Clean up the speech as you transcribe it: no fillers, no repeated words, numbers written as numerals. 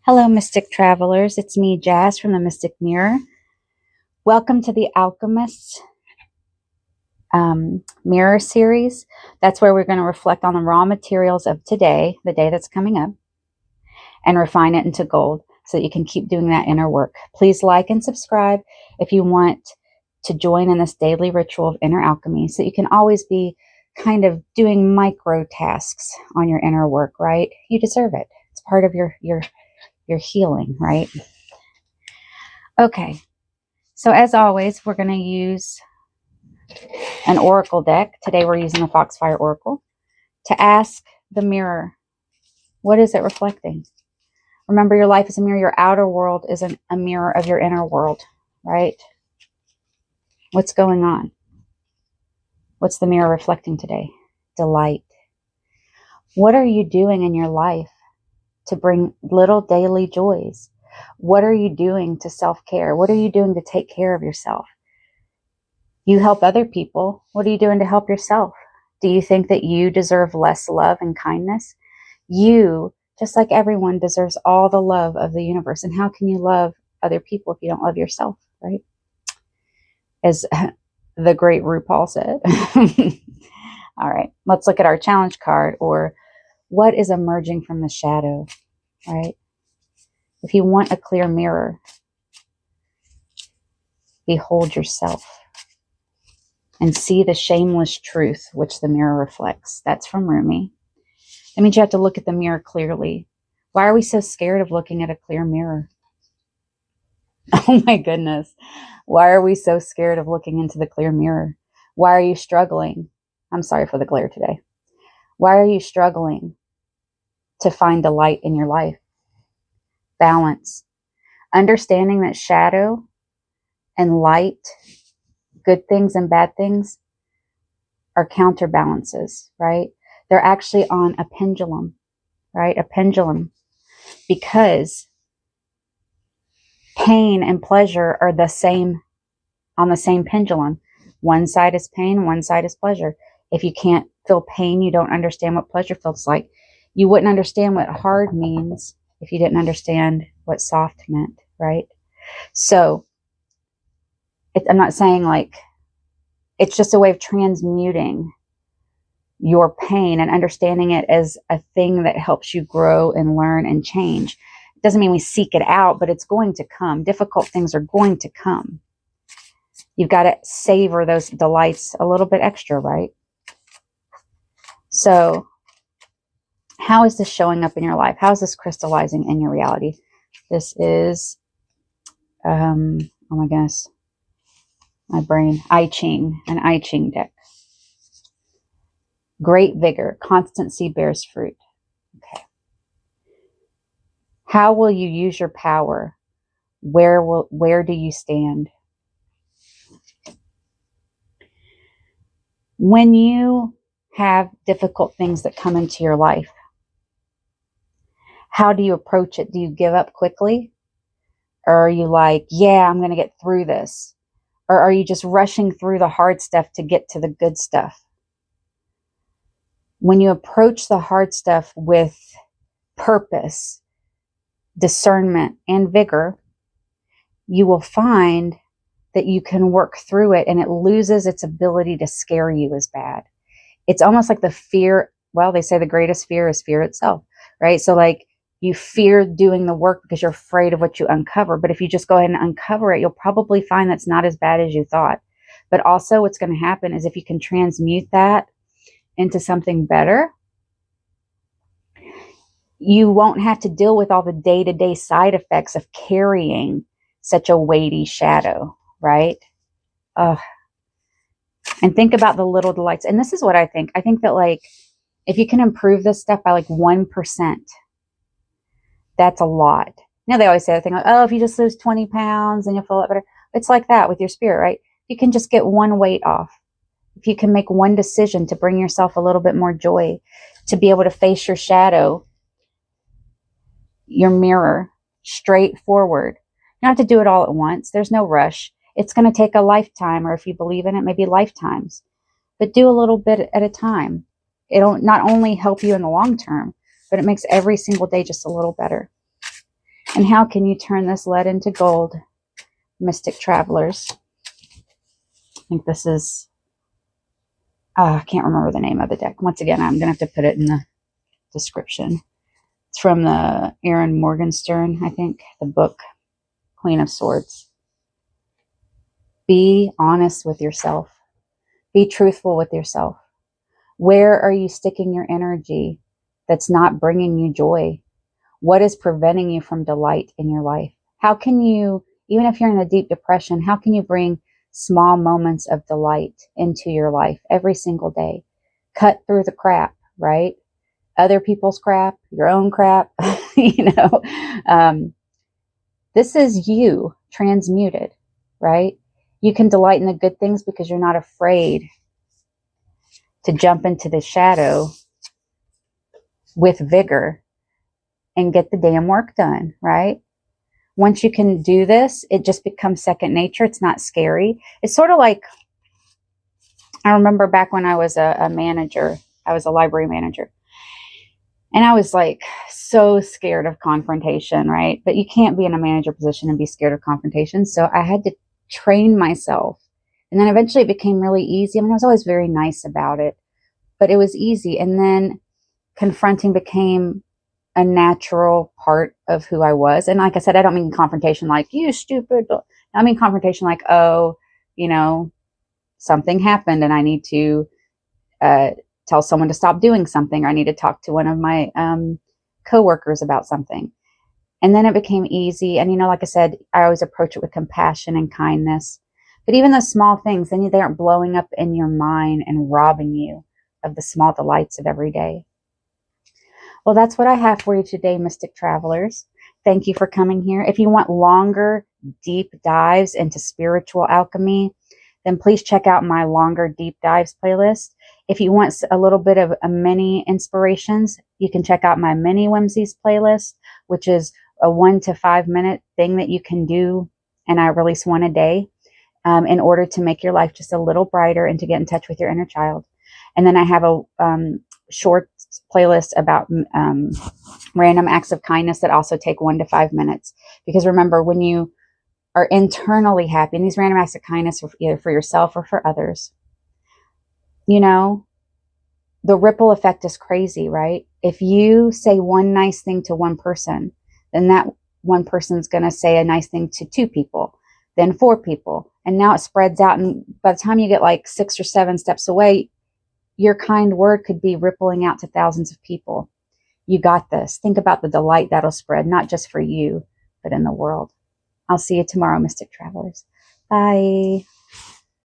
Hello, Mystic Travelers. It's me, Jazz, from the Mystic Mirror. Welcome to the Alchemist Mirror series. That's where we're going to reflect on the raw materials of today, the day that's coming up, and refine it into gold so that you can keep doing that inner work. Please like and subscribe if you want to join in this daily ritual of inner alchemy so that you can always be kind of doing micro tasks on your inner work, right? You deserve it. It's part of your healing, right? Okay, so as always, we're going to use an oracle deck. Today we're using the Foxfire Oracle to ask the mirror, what is it reflecting? Remember, your life is a mirror. Your outer world is a mirror of your inner world, right? What's going on? What's the mirror reflecting today? Delight. What are you doing in your life to bring little daily joys? What are you doing to self-care? What are you doing to take care of yourself? You help other people. What are you doing to help yourself? Do you think that you deserve less love and kindness? You, just like everyone, deserves all the love of the universe. And how can you love other people if you don't love yourself, right? As the great RuPaul said. All right, let's look at our challenge card, or what is emerging from the shadow, right? If you want a clear mirror, behold yourself and see the shameless truth which the mirror reflects. That's from Rumi. That means you have to look at the mirror clearly. Why are we so scared of looking at a clear mirror? Oh my goodness. Why are we so scared of looking into the clear mirror? Why are you struggling? I'm sorry for the glare today. Why are you struggling to find delight in your life? Balance. Understanding that shadow and light, good things and bad things, are counterbalances, right? They're actually on a pendulum, right? A pendulum. Because pain and pleasure are the same, on the same pendulum. One side is pain, one side is pleasure. If you can't feel pain, you don't understand what pleasure feels like. You wouldn't understand what hard means if you didn't understand what soft meant, right? So I'm not saying like, it's just a way of transmuting your pain and understanding it as a thing that helps you grow and learn and change. It doesn't mean we seek it out, but it's going to come. Difficult things are going to come. You've got to savor those delights a little bit extra, right? So how is this showing up in your life? How is this crystallizing in your reality? This is, oh my goodness, my brain, I Ching, an I Ching deck. Great vigor, constancy bears fruit. Okay. How will you use your power? Where do you stand? When you have difficult things that come into your life, how do you approach it? Do you give up quickly? Or are you like, yeah, I'm going to get through this? Or are you just rushing through the hard stuff to get to the good stuff? When you approach the hard stuff with purpose, discernment, and vigor, you will find that you can work through it and it loses its ability to scare you as bad. It's almost like the fear, well, they say the greatest fear is fear itself, right? So like you fear doing the work because you're afraid of what you uncover. But if you just go ahead and uncover it, you'll probably find that's not as bad as you thought. But also what's going to happen is if you can transmute that into something better, you won't have to deal with all the day-to-day side effects of carrying such a weighty shadow, right? And think about the little delights. And this is what I think. I think that like, if you can improve this stuff by like 1%, that's a lot. You know, they always say the thing like, oh, if you just lose 20 pounds and you'll feel it better. It's like that with your spirit, right? You can just get one weight off. If you can make one decision to bring yourself a little bit more joy, to be able to face your shadow, your mirror, straight forward. You don't have to do it all at once. There's no rush. It's going to take a lifetime, or if you believe in it, maybe lifetimes. But do a little bit at a time. It'll not only help you in the long term, but it makes every single day just a little better. And how can you turn this lead into gold, mystic travelers? I think this is, I can't remember the name of the deck. Once again, I'm going to have to put it in the description. It's from the Erin Morgenstern, I think, the book, Queen of Swords. Be honest with yourself. Be truthful with yourself. Where are you sticking your energy that's not bringing you joy? What is preventing you from delight in your life? How can you, even if you're in a deep depression, how can you bring small moments of delight into your life every single day? Cut through the crap, right? Other people's crap, your own crap, this is you transmuted, right? You can delight in the good things because you're not afraid to jump into the shadow with vigor and get the damn work done, right? Once you can do this, it just becomes second nature. It's not scary. It's sort of like, I remember back when I was a manager, I was a library manager. And I was like so scared of confrontation, right? But you can't be in a manager position and be scared of confrontation. So I had to train myself. And then eventually it became really easy. I mean, I was always very nice about it, but it was easy. And then confronting became a natural part of who I was. And like I said, I don't mean confrontation like, you stupid. I mean confrontation like, oh, something happened and I need to tell someone to stop doing something, or I need to talk to one of my coworkers about something. And then it became easy. And, like I said, I always approach it with compassion and kindness. But even those small things, then they aren't blowing up in your mind and robbing you of the small delights of every day. Well, that's what I have for you today, Mystic Travelers. Thank you for coming here. If you want longer, deep dives into spiritual alchemy, then please check out my longer deep dives playlist. If you want a little bit of a mini inspirations, you can check out my mini Whimsies playlist, which is a 1 to 5 minute thing that you can do. And I release one a day in order to make your life just a little brighter and to get in touch with your inner child. And then I have a short playlist about random acts of kindness that also take 1 to 5 minutes. Because remember, when you are internally happy, and these random acts of kindness are either for yourself or for others, the ripple effect is crazy, right? If you say one nice thing to one person, then that one person's going to say a nice thing to 2 people, then 4 people. And now it spreads out. And by the time you get like 6 or 7 steps away, your kind word could be rippling out to thousands of people. You got this. Think about the delight that'll spread, not just for you, but in the world. I'll see you tomorrow, Mystic Travelers. Bye.